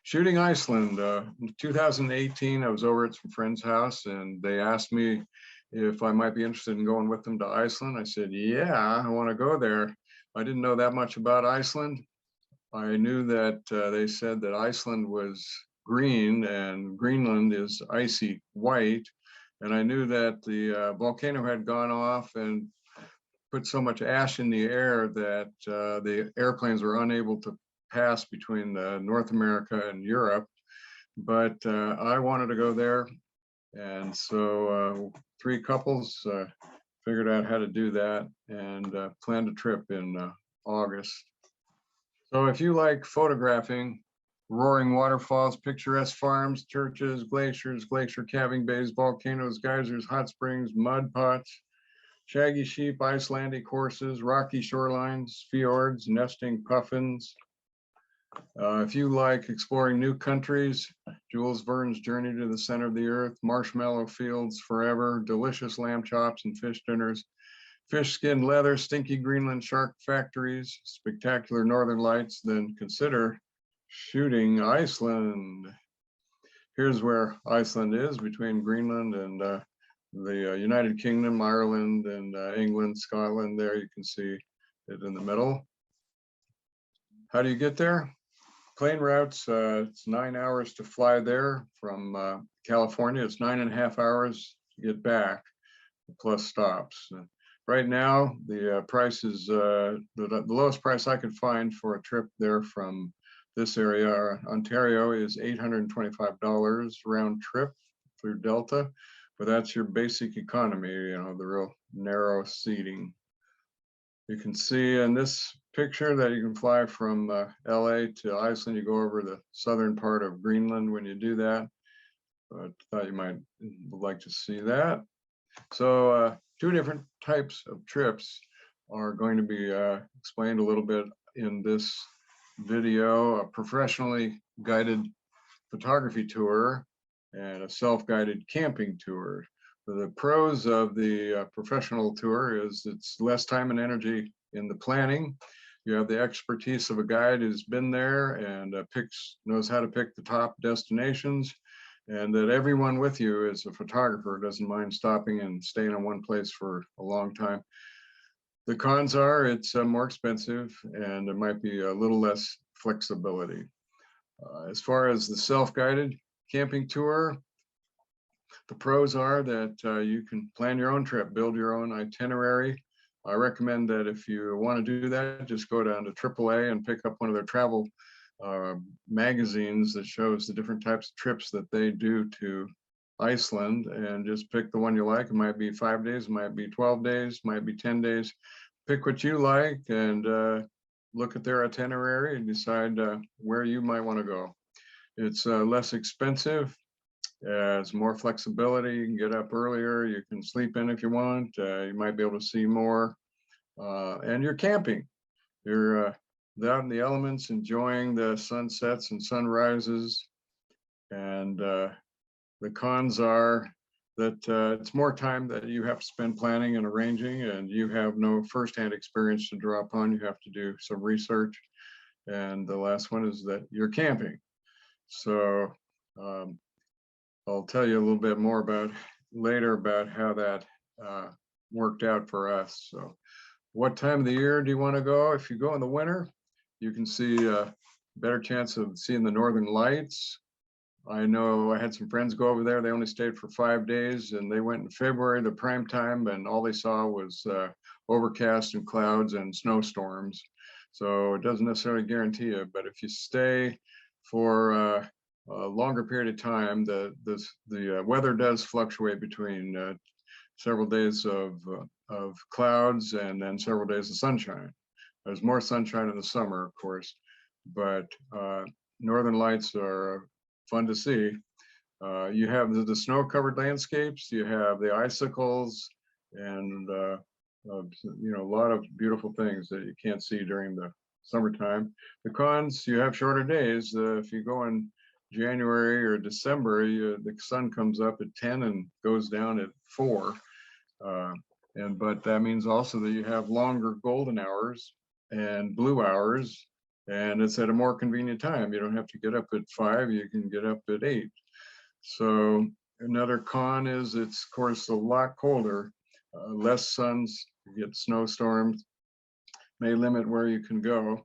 Shooting Iceland, in 2018, I was over at some friend's house and they asked me if I might be interested in going with them to Iceland. I said, yeah, I want to go there. I didn't know that much about Iceland. I knew that they said that Iceland was green and Greenland is icy white. And I knew that the volcano had gone off and put so much ash in the air that the airplanes were unable to pass between North America and Europe. But I wanted to go there. And so three couples figured out how to do that and planned a trip in August. So if you like photographing roaring waterfalls, picturesque farms, churches, glaciers, glacier calving bays, volcanoes, geysers, hot springs, mud pots, shaggy sheep, Icelandic horses, rocky shorelines, fjords, nesting puffins. If you like exploring new countries, Jules Verne's Journey to the Center of the Earth, marshmallow fields forever, delicious lamb chops and fish dinners, fish skin leather, stinky Greenland shark factories, spectacular northern lights, then consider shooting Iceland. Here's where Iceland is between Greenland and the United Kingdom, Ireland, and England, Scotland. There you can see it in the middle. How do you get there? Plane routes, it's 9 hours to fly there from California. It's 9.5 hours to get back, plus stops. Right now, the price is, the lowest price I could find for a trip there from this area, Ontario, is $825 round trip through Delta, but that's your basic economy, you know, the real narrow seating. You can see in this picture that you can fly from LA to Iceland. You go over the southern part of Greenland when you do that, but thought you might like to see that. So two different types of trips are going to be explained a little bit in this video: a professionally guided photography tour and a self-guided camping tour. The pros of the professional tour is it's less time and energy in the planning. You have the expertise of a guide who's been there and knows how to pick the top destinations, and that everyone with you is a photographer, doesn't mind stopping and staying in one place for a long time. The cons are it's more expensive and there might be a little less flexibility. As far as the self-guided camping tour, the pros are that you can plan your own trip, build your own itinerary. I recommend that if you want to do that, just go down to AAA and pick up one of their travel magazines that shows the different types of trips that they do to Iceland, and just pick the one you like. It might be 5 days, it might be 12 days, might be 10 days. Pick what you like and look at their itinerary and decide where you might want to go. It's less expensive. It's more flexibility. You can get up earlier. You can sleep in if you want. You might be able to see more. And you're camping. You're out in the elements, enjoying the sunsets and sunrises. And the cons are that it's more time that you have to spend planning and arranging, and you have no firsthand experience to draw upon. You have to do some research. And the last one is that you're camping. So I'll tell you a little bit more about later about how that worked out for us. So what time of the year do you want to go? If you go in the winter, you can see a better chance of seeing the northern lights. I know I had some friends go over there. They only stayed for 5 days and they went in February, the prime time, and all they saw was overcast and clouds and snowstorms. So it doesn't necessarily guarantee it, but if you stay for a longer period of time, the weather does fluctuate between several days of clouds and then several days of sunshine. There's more sunshine in the summer, of course, but northern lights are fun to see. You have the snow-covered landscapes, you have the icicles, and you know, a lot of beautiful things that you can't see during the summertime. The cons, you have shorter days. If you go in January or December, the sun comes up at 10 and goes down at 4. But that means also that you have longer golden hours and blue hours and it's at a more convenient time. You don't have to get up at 5, you can get up at 8. So another con is it's, of course, a lot colder, less suns, you get snowstorms, may limit where you can go.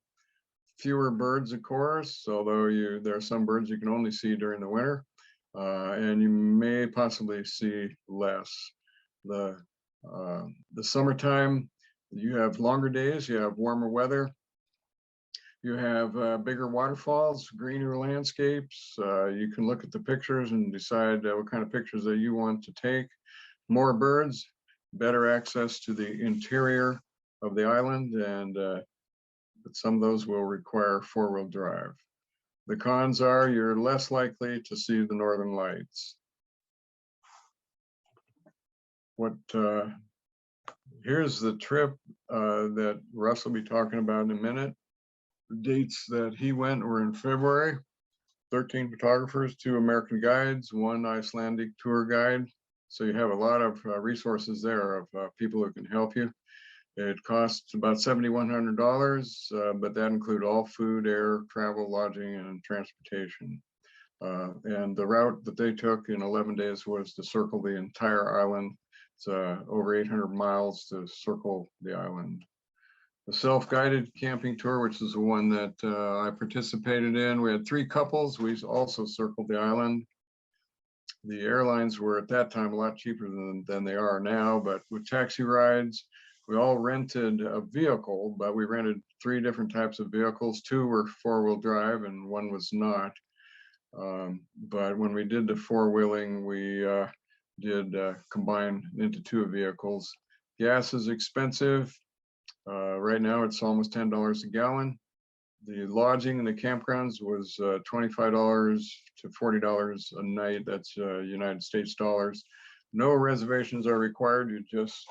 Fewer birds, of course, although there are some birds you can only see during the winter, and you may possibly see less. The summertime, you have longer days, you have warmer weather, you have bigger waterfalls, greener landscapes. You can look at the pictures and decide what kind of pictures that you want to take. More birds, better access to the interior of the island, and but some of those will require 4-wheel drive. The cons are you're less likely to see the northern lights. Here's the trip that Russ will be talking about in a minute. The dates that he went were in February. 13 photographers, 2 American guides, 1 Icelandic tour guide. So you have a lot of resources there of people who can help you. It costs about $7,100, but that includes all food, air, travel, lodging, and transportation. And the route that they took in 11 days was to circle the entire island. It's over 800 miles to circle the island. The self-guided camping tour, which is the one that I participated in, we had 3 couples. We also circled the island. The airlines were at that time a lot cheaper than they are now, but with taxi rides, we all rented a vehicle, but we rented 3 different types of vehicles. 2 were 4-wheel drive and 1 was not. But when we did the 4-wheeling, we did combine into 2 vehicles. Gas is expensive. Right now it's almost $10 a gallon. The lodging in the campgrounds was $25 to $40 a night. That's United States dollars. No reservations are required. You just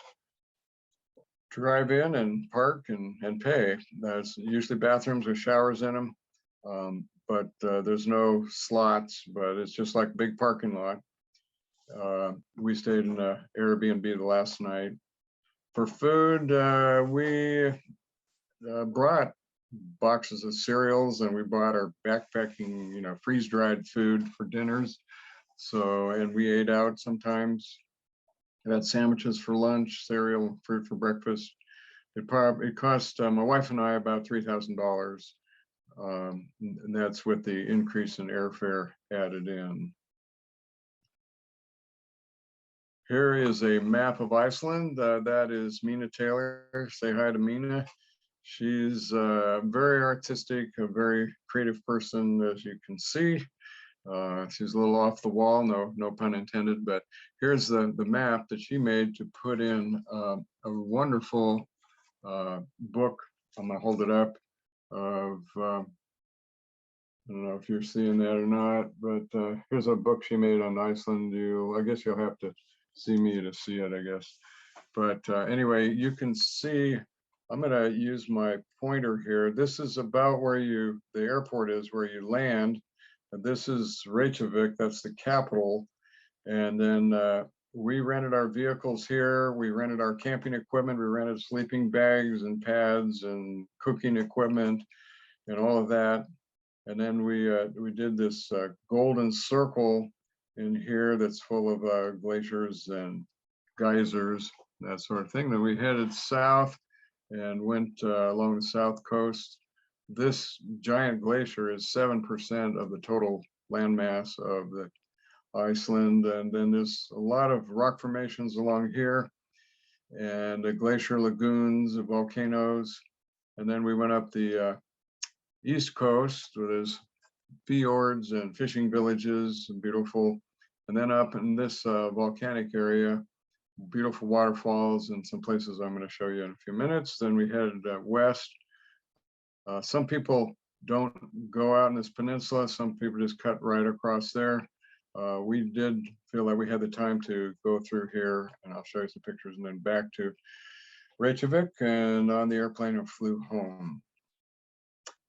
drive in and park and pay. There's usually bathrooms with showers in them, but there's no slots, but it's just like a big parking lot. We stayed in an Airbnb the last night. For food, we brought boxes of cereals, and we bought our backpacking, freeze-dried food for dinners. So, and we ate out sometimes. We had sandwiches for lunch, cereal, fruit for breakfast. It cost my wife and I about $3,000, and that's with the increase in airfare added in. Here is a map of Iceland. That is Mina Taylor. Say hi to Mina. She's very artistic, a very creative person, as you can see. She's a little off the wall, no pun intended, but here's the map that she made to put in a wonderful book. I'm gonna hold it up of, I don't know if you're seeing that or not, but here's a book she made on Iceland. I guess you'll have to see me to see it, I guess. But anyway, you can see, I'm gonna use my pointer here. This is about where the airport is, where you land. And this is Reykjavik, that's the capital. And then we rented our vehicles here. We rented our camping equipment. We rented sleeping bags and pads and cooking equipment and all of that. And then we did this golden circle in here that's full of glaciers and geysers, that sort of thing. Then we headed south and went along the south coast. This giant glacier is 7% of the total landmass of the Iceland. And then there's a lot of rock formations along here and glacier lagoons, volcanoes. And then we went up the east coast where there's fjords and fishing villages, beautiful. And then up in this volcanic area, beautiful waterfalls and some places I'm going to show you in a few minutes. Then we headed west. Some people don't go out in this peninsula. Some people just cut right across there. We did feel that we had the time to go through here, and I'll show you some pictures, and then back to Reykjavik, and on the airplane and flew home.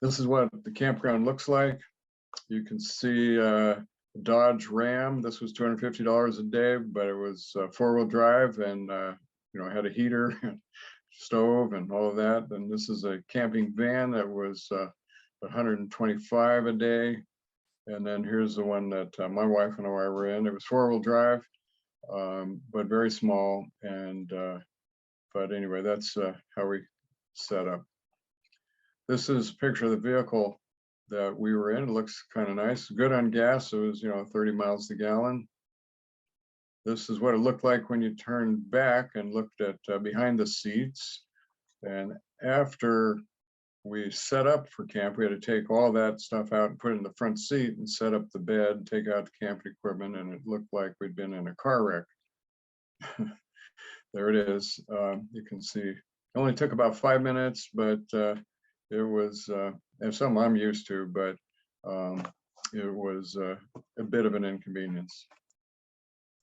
This is what the campground looks like. You can see Dodge Ram. This was $250 a day, but it was 4-wheel drive, and had a heater, stove, and all of that. And this is a camping van that was 125 a day. And then here's the one that my wife and I were in. It was 4-wheel drive, but very small. And but anyway, that's how we set up. This is a picture of the vehicle that we were in. It looks kind of nice, good on gas. It was, 30 miles a gallon. This is what it looked like when you turned back and looked at behind the seats. And after we set up for camp, we had to take all that stuff out and put it in the front seat and set up the bed, take out the camping equipment, and it looked like we'd been in a car wreck. There it is. You can see it only took about 5 minutes, but it was something I'm used to, but it was a bit of an inconvenience.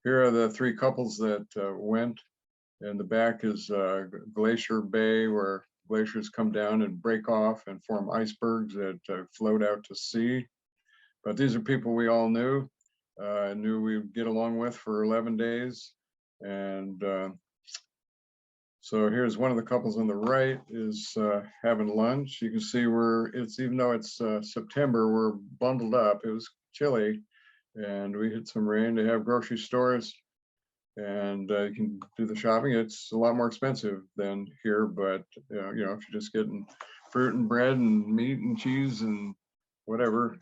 Here are the 3 couples that went. In the back is Glacier Bay, where glaciers come down and break off and form icebergs that float out to sea. But these are people we all knew we'd get along with for 11 days. And so here's one of the couples on the right is having lunch. You can see even though it's September, we're bundled up. It was chilly and we hit some rain. They have grocery stores and you can do the shopping. It's a lot more expensive than here, but if you're just getting fruit and bread and meat and cheese and whatever,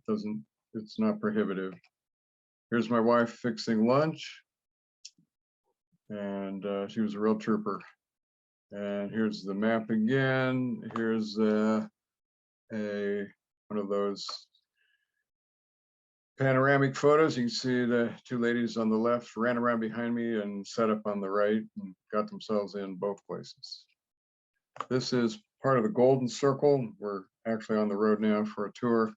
it's not prohibitive. Here's my wife fixing lunch, and she was a real trooper. And here's the map again. Here's one of those panoramic photos. You can see the 2 ladies on the left ran around behind me and set up on the right and got themselves in both places. This is part of the Golden Circle. We're actually on the road now for a tour.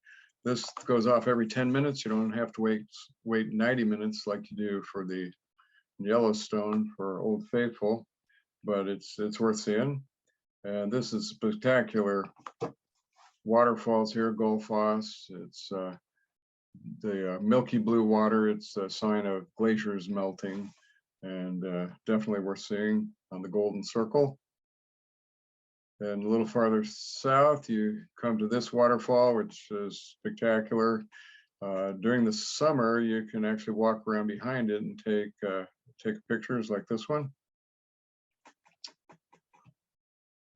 This goes off every 10 minutes. You don't have to wait 90 minutes like you do for the Yellowstone for Old Faithful, but it's worth seeing. And this is spectacular waterfalls here, Gulf Foss. It's the milky blue water. It's a sign of glaciers melting, and definitely worth seeing on the Golden Circle. And a little farther south, you come to this waterfall, which is spectacular. During the summer, you can actually walk around behind it and take pictures like this one.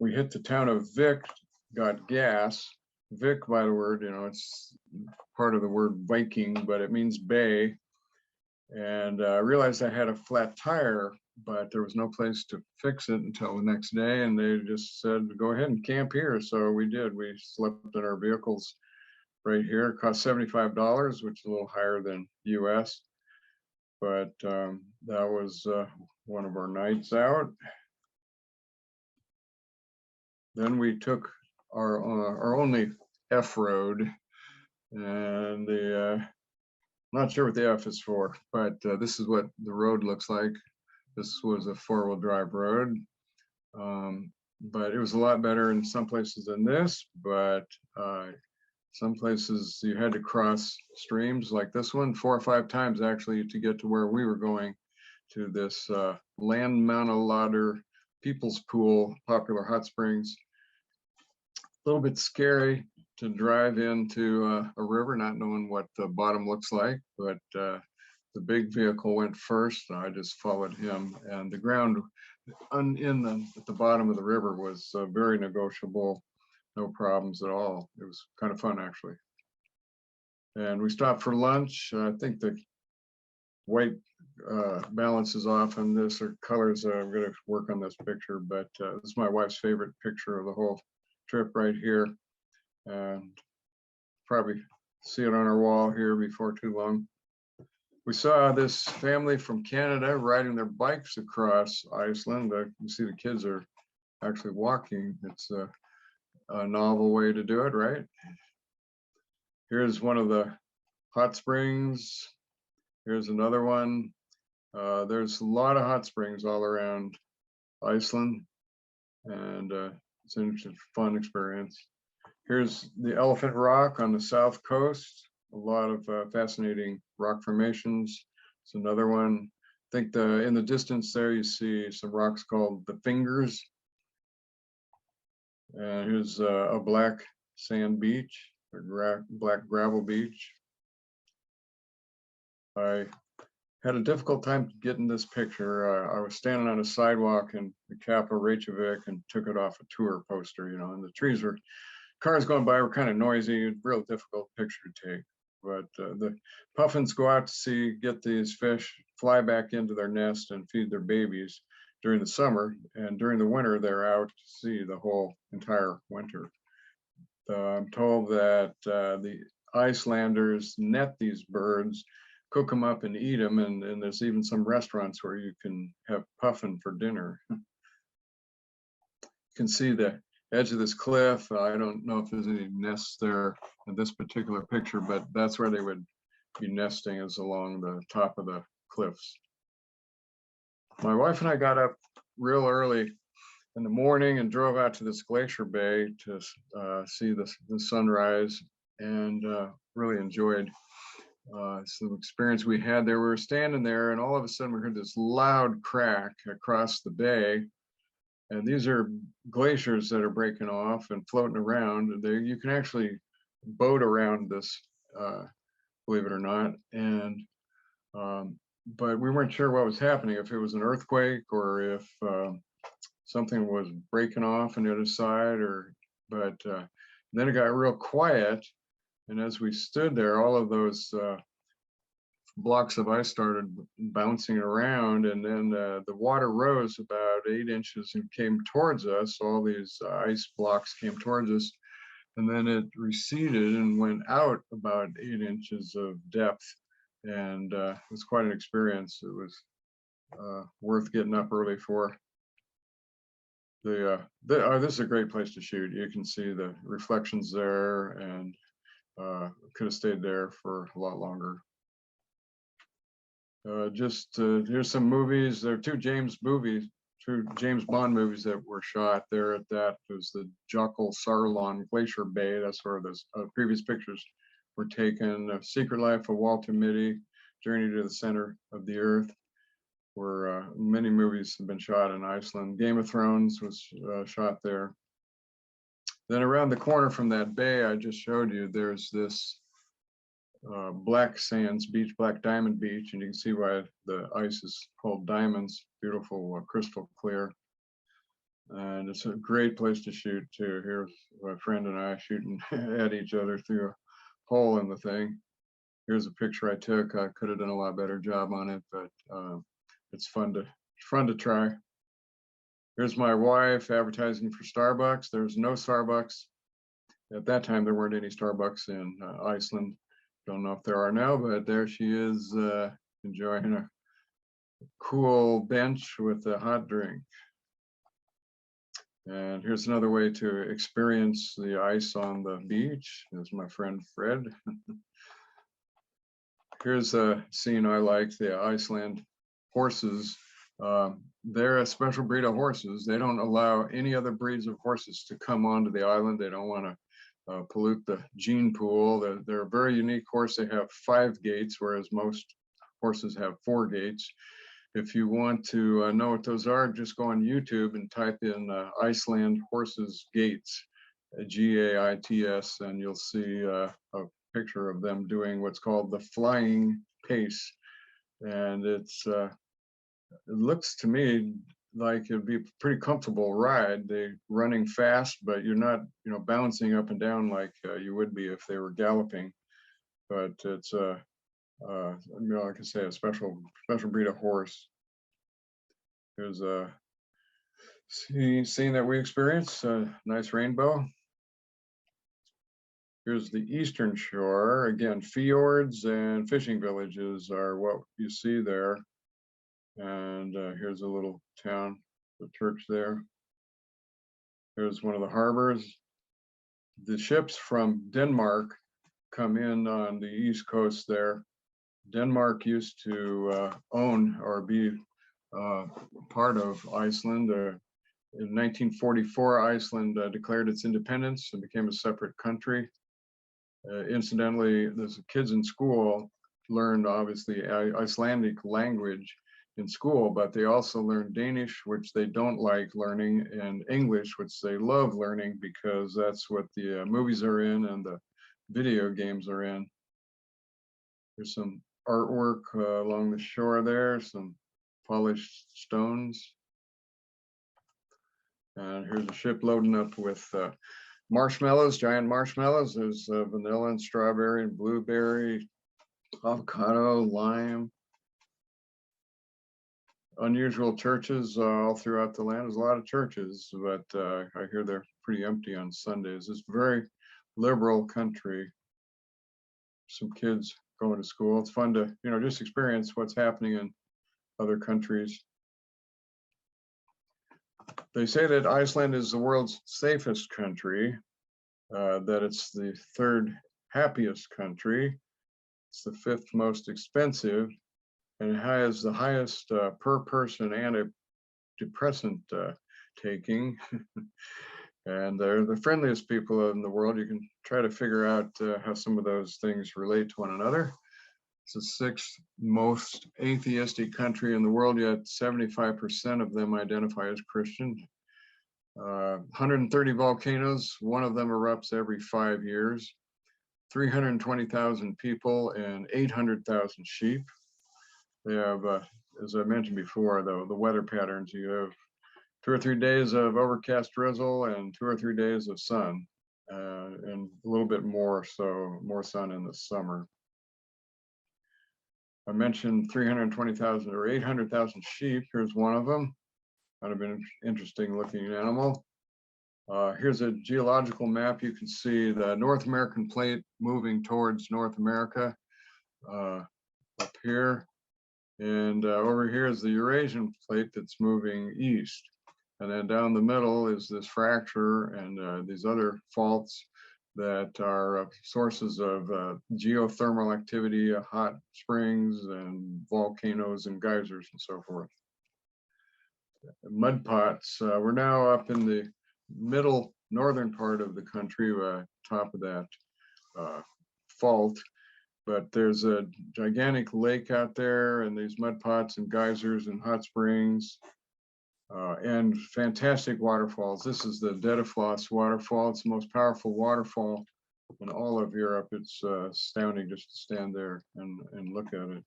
We hit the town of Vic, got gas. Vic, by the word, it's part of the word Viking, but it means bay. And I realized I had a flat tire, but there was no place to fix it until the next day. And they just said, go ahead and camp here. So we did. We slept in our vehicles right here. It cost $75, which is a little higher than US. But that was one of our nights out. Then we took our only F road, and not sure what the F is for, but this is what the road looks like. This was a 4-wheel drive road, but it was a lot better in some places than this, but some places you had to cross streams like this one 4 or 5 times actually to get to where we were going, to this Landmannalaugar People's Pool, popular hot springs. A little bit scary to drive into a river not knowing what the bottom looks like, but the big vehicle went first. I just followed him, and the ground at the bottom of the river was very negotiable, no problems at all. It was kind of fun actually. And we stopped for lunch. I think the white balance is off on this, or colors. I'm going to work on this picture, but this is my wife's favorite picture of the whole trip right here, and probably see it on our wall here before too long. We saw this family from Canada riding their bikes across Iceland. You see the kids are actually walking. It's a novel way to do it, right? Here's one of the hot springs. Here's another one. There's a lot of hot springs all around Iceland, and it's an interesting, fun experience. Here's the Elephant Rock on the south coast. A lot of fascinating rock formations. It's another one. I think in the distance there you see some rocks called the Fingers. And here's a black sand beach, a black gravel beach. I had a difficult time getting this picture. I was standing on a sidewalk in the capital Reykjavik and took it off a tour poster, you know, and the trees were, cars going by were kind of noisy, real difficult picture to take. But the puffins go out to sea, get these fish, fly back into their nest and feed their babies during the summer. And during the winter, they're out to sea the whole entire winter. I'm told that the Icelanders net these birds, cook them up and eat them. And there's even some restaurants where you can have puffin for dinner. You can see the edge of this cliff. I don't know if there's any nests there in this particular picture, but that's where they would be nesting, is along the top of the cliffs. My wife and I got up real early in the morning and drove out to this glacier bay to see the sunrise, and really enjoyed some experience we had there. We were standing there and all of a sudden we heard this loud crack across the bay. And these are glaciers that are breaking off and floating around. You can actually boat around this, believe it or not. And but we weren't sure what was happening, if it was an earthquake or if something was breaking off on the other side. But then it got real quiet. And as we stood there, all of those blocks of ice started bouncing around, and then the water rose about 8 inches and came towards us. All these ice blocks came towards us, and then it receded and went out about 8 inches of depth. And it was quite an experience. It was worth getting up early for. This is a great place to shoot. You can see the reflections there, and could have stayed there for a lot longer. Here's some movies. There are two James Bond movies that were shot there at that. It was the Jockal Sarlon Glacier Bay. That's where those previous pictures were taken. Secret Life of Walter Mitty, Journey to the Center of the Earth, where many movies have been shot in Iceland. Game of Thrones was shot there. Then around the corner from that bay I just showed you, there's this black sands beach, Black Diamond Beach, and you can see why the ice is called diamonds. Beautiful, crystal clear, and it's a great place to shoot too. Here's my friend and I shooting at each other through a hole in the thing. Here's a picture I took. I could have done a lot better job on it, but it's fun to try. Here's my wife advertising for Starbucks. There's no Starbucks at that time. There weren't any Starbucks in Iceland. Don't know if there are now, but there she is, enjoying a cool bench with a hot drink. And here's another way to experience the ice on the beach. There's my friend Fred. Here's a scene I like, the Iceland horses. They're a special breed of horses. They don't allow any other breeds of horses to come onto the island. They don't want to pollute the gene pool. They're a very unique horse. They have 5 gates, whereas most horses have 4 gates. If you want to know what those are, just go on YouTube and type in Iceland horses gates, G-A-I-T-S, and you'll see a picture of them doing what's called the flying pace. And it looks to me like it'd be a pretty comfortable ride. They're running fast, but you're not, bouncing up and down like you would be if they were galloping. But it's like I say, a special breed of horse. Here's a scene that we experienced. A nice rainbow. Here's the eastern shore. Again, fjords and fishing villages are what you see there. And here's a little town, the church there. Here's one of the harbors. The ships from Denmark come in on the east coast there. Denmark used to own or be part of Iceland. In 1944, Iceland declared its independence and became a separate country. Incidentally, the kids in school learned, obviously, Icelandic language in school, but they also learn Danish, which they don't like learning, and English, which they love learning because that's what the movies are in and the video games are in. There's some artwork along the shore there, some polished stones. And here's a ship loading up with marshmallows, giant marshmallows. There's vanilla and strawberry and blueberry, avocado, lime. Unusual churches all throughout the land. There's a lot of churches, but I hear they're pretty empty on Sundays. It's a very liberal country. Some kids going to school. It's fun to, just experience what's happening in other countries. They say that Iceland is the world's safest country, that it's the third happiest country. It's the fifth most expensive, and it has the highest per person antidepressant taking. And they're the friendliest people in the world. You can try to figure out how some of those things relate to one another. It's the sixth most atheistic country in the world, yet 75% of them identify as Christian. 130 volcanoes, one of them erupts every 5 years. 320,000 people and 800,000 sheep. They have, as I mentioned before, the weather patterns. You have 2 or 3 days of overcast drizzle and 2 or 3 days of sun, and a little bit more sun in the summer. I mentioned 320,000 or 800,000 sheep. Here's one of them. Kind of an interesting looking animal. Here's a geological map. You can see the North American plate moving towards North America up here. And over here is the Eurasian plate that's moving east. And then down the middle is this fracture and these other faults that are sources of geothermal activity, hot springs and volcanoes and geysers and so forth. Mud pots. We're now up in the middle northern part of the country, top of that fault. But there's a gigantic lake out there, and these mud pots and geysers and hot springs, and fantastic waterfalls. This is the Detafloss waterfall. It's the most powerful waterfall in all of Europe. It's astounding just to stand there and look at it.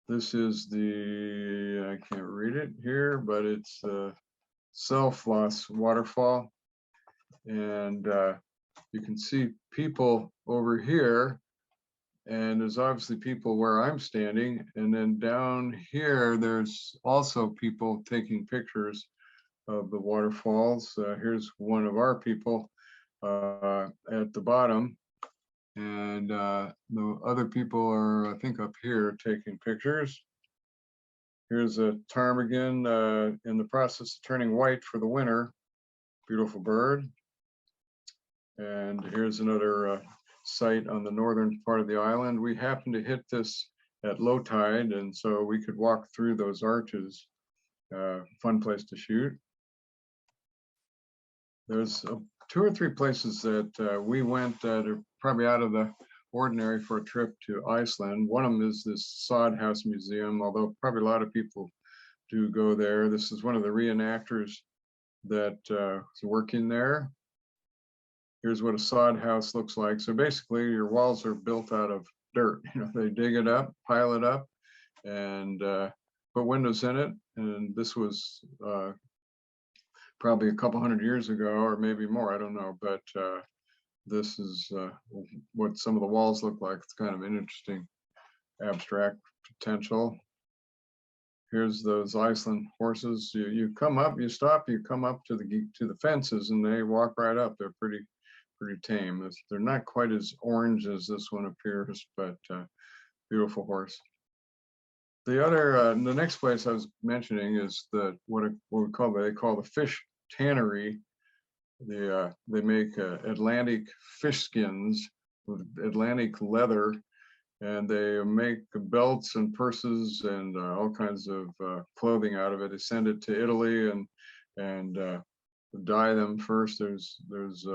This is I can't read it here, but it's Selfloss waterfall. And you can see people over here, and there's obviously people where I'm standing. And then down here, there's also people taking pictures of the waterfalls. Here's one of our people at the bottom. And the other people are, I think, up here taking pictures. Here's a ptarmigan in the process of turning white for the winter. Beautiful bird. And here's another site on the northern part of the island. We happened to hit this at low tide, and so we could walk through those arches. Fun place to shoot. There's 2 or 3 places that we went that are probably out of the ordinary for a trip to Iceland. One of them is this sod house museum, although probably a lot of people do go there. This is one of the reenactors that is working there. Here's what a sod house looks like. So basically your walls are built out of dirt. They dig it up, pile it up, and put windows in it. And this was probably a couple hundred years ago, or maybe more, I don't know. But this is what some of the walls look like. It's kind of an interesting abstract potential. Here's those Iceland horses. You come up, you stop, you come up to the fences, and they walk right up. They're pretty tame. They're not quite as orange as this one appears, but beautiful horse. The next place I was mentioning is what they call the fish tannery. They make Atlantic fish skins with Atlantic leather, and they make belts and purses and all kinds of clothing out of it. They send it to Italy and dye them first. There's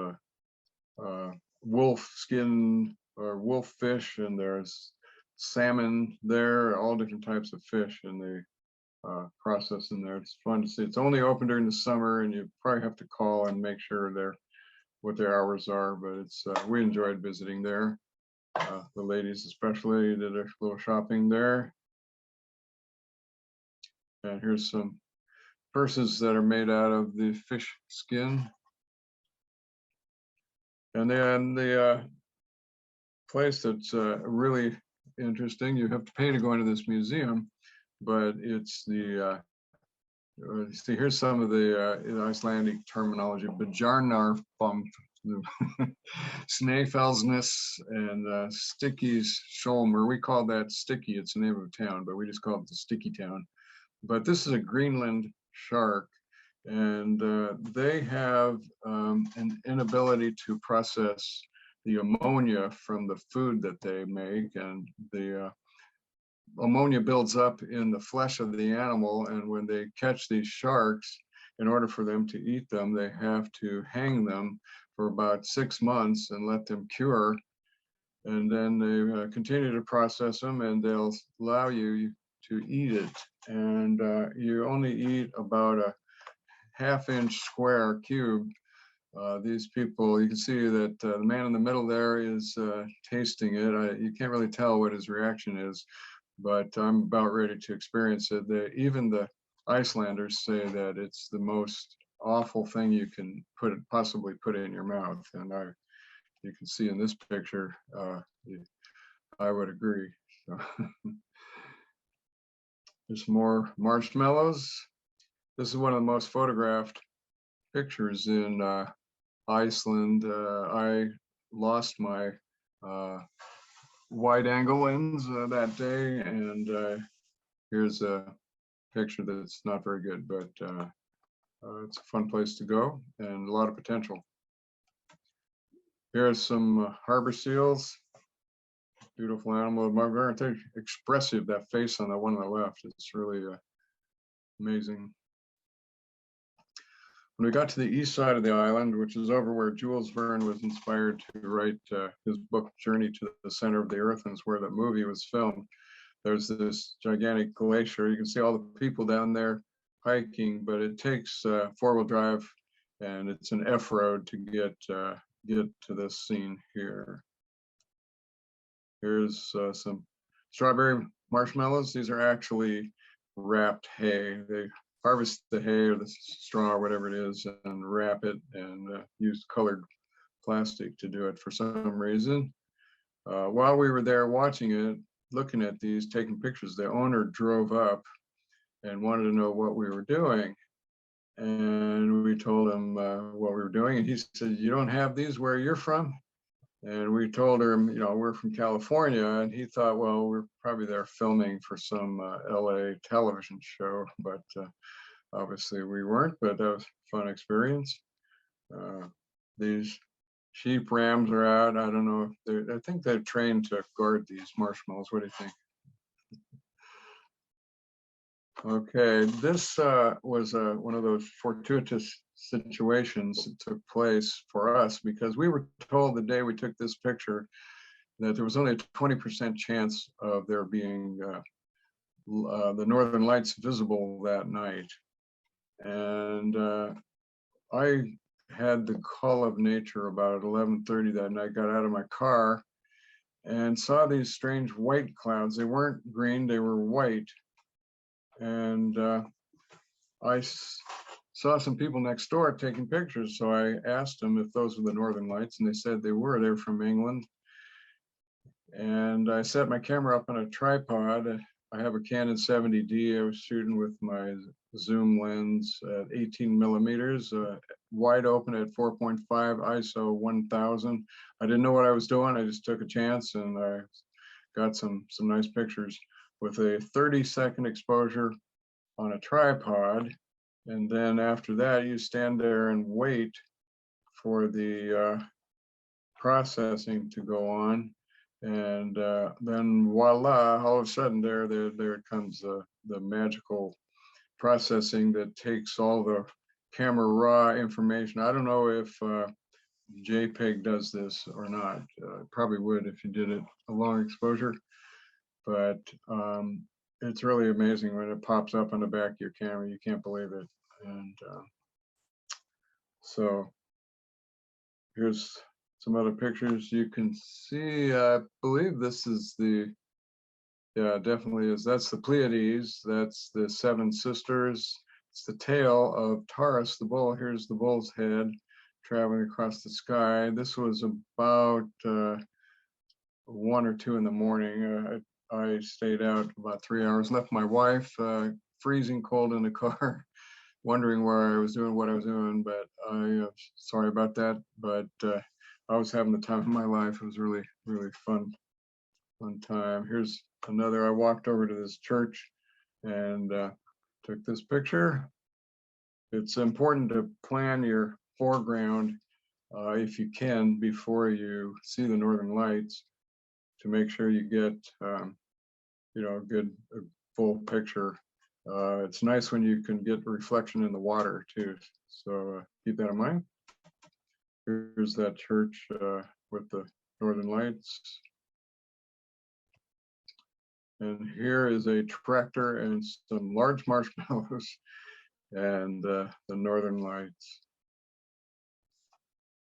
wolf skin or wolf fish, and there's salmon there, all different types of fish, and they process in there. It's fun to see. It's only open during the summer, and you probably have to call and make sure what their hours are. But it's we enjoyed visiting there. The ladies especially did a little shopping there. And here's some purses that are made out of the fish skin. And then the place that's really interesting, you have to pay to go into this museum, but it's the see, here's some of the Icelandic terminology: Bjarnarfam, Snæfellsnes, and Sticky's Sholmer. We call that Sticky. It's the name of a town, but we just call it the Sticky Town. But this is a Greenland shark, and they have an inability to process the ammonia from the food that they make, and the ammonia builds up in the flesh of the animal, and when they catch these sharks, in order for them to eat them, they have to hang them for about 6 months and let them cure, and then they continue to process them, and they'll allow you to eat it. And you only eat about a half-inch square cube. These people, you can see that the man in the middle there is tasting it. You can't really tell what his reaction is, but I'm about ready to experience it. Even the Icelanders say that it's the most awful thing you can possibly put in your mouth. And you can see in this picture, I would agree. So. There's more marshmallows. This is one of the most photographed pictures in Iceland. I lost my wide angle lens that day, and here's a picture that's not very good, but it's a fun place to go and a lot of potential. Here's some harbor seals. Beautiful animal. Aren't they expressive? That face on the one on the left, it's really amazing. When we got to the east side of the island, which is over where Jules Verne was inspired to write his book Journey to the Center of the Earth, and it's where the movie was filmed, there's this gigantic glacier. You can see all the people down there hiking, but it takes four-wheel drive, and it's an F-road to get to this scene here. Here's some strawberry marshmallows. These are actually wrapped hay. They harvest the hay or the straw or whatever it is and wrap it and use colored plastic to do it for some reason. While we were there watching it, looking at these, taking pictures, the owner drove up and wanted to know what we were doing. And we told him what we were doing. And he said, "You don't have these where you're from?" And we told him, you know, we're from California. And he thought, well, we're probably there filming for some LA television show, but obviously we weren't, but that was a fun experience. These sheep rams are out. I don't know if I think they're trained to guard these marshmallows. What do you think? Okay, this was one of those fortuitous situations that took place for us because we were told the day we took this picture that there was only a 20% chance of there being the northern lights visible that night. And I had the call of nature about 11:30 that night, got out of my car and saw these strange white clouds. They weren't green, they were white. And I saw some people next door taking pictures. So I asked them if those were the northern lights, and they said they were. They were from England. And I set my camera up on a tripod. I have a Canon 70D. I was shooting with my zoom lens at 18 millimeters, wide open at 4.5 ISO 1000. I didn't know what I was doing. I just took a chance, and I got some nice pictures with a 30-second exposure on a tripod. And then after that, you stand there and wait for the processing to go on. And then voila, all of a sudden there it comes, the magical processing that takes all the camera raw information. I don't know if JPEG does this or not. Probably would if you did it a long exposure. but it's really amazing when it pops up on the back of your camera. You can't believe it. And so here's some other pictures you can see. I believe this is the, yeah, it definitely is. That's the Pleiades. That's the seven sisters. It's the tail of Taurus, the bull. Here's the bull's head traveling across the sky. This was about 1 or 2 in the morning. I stayed out about 3 hours, left my wife freezing cold in the car, wondering where I was doing, what I was doing, but sorry about that. But I was having the time of my life. It was really, really fun time. Here's another. I walked over to this church and took this picture. It's important to plan your foreground if you can before you see the northern lights, to make sure you get you know, a full picture. It's nice when you can get reflection in the water too, so keep that in mind. Here's that church with the northern lights. And here is a tractor and some large marshmallows and the northern lights.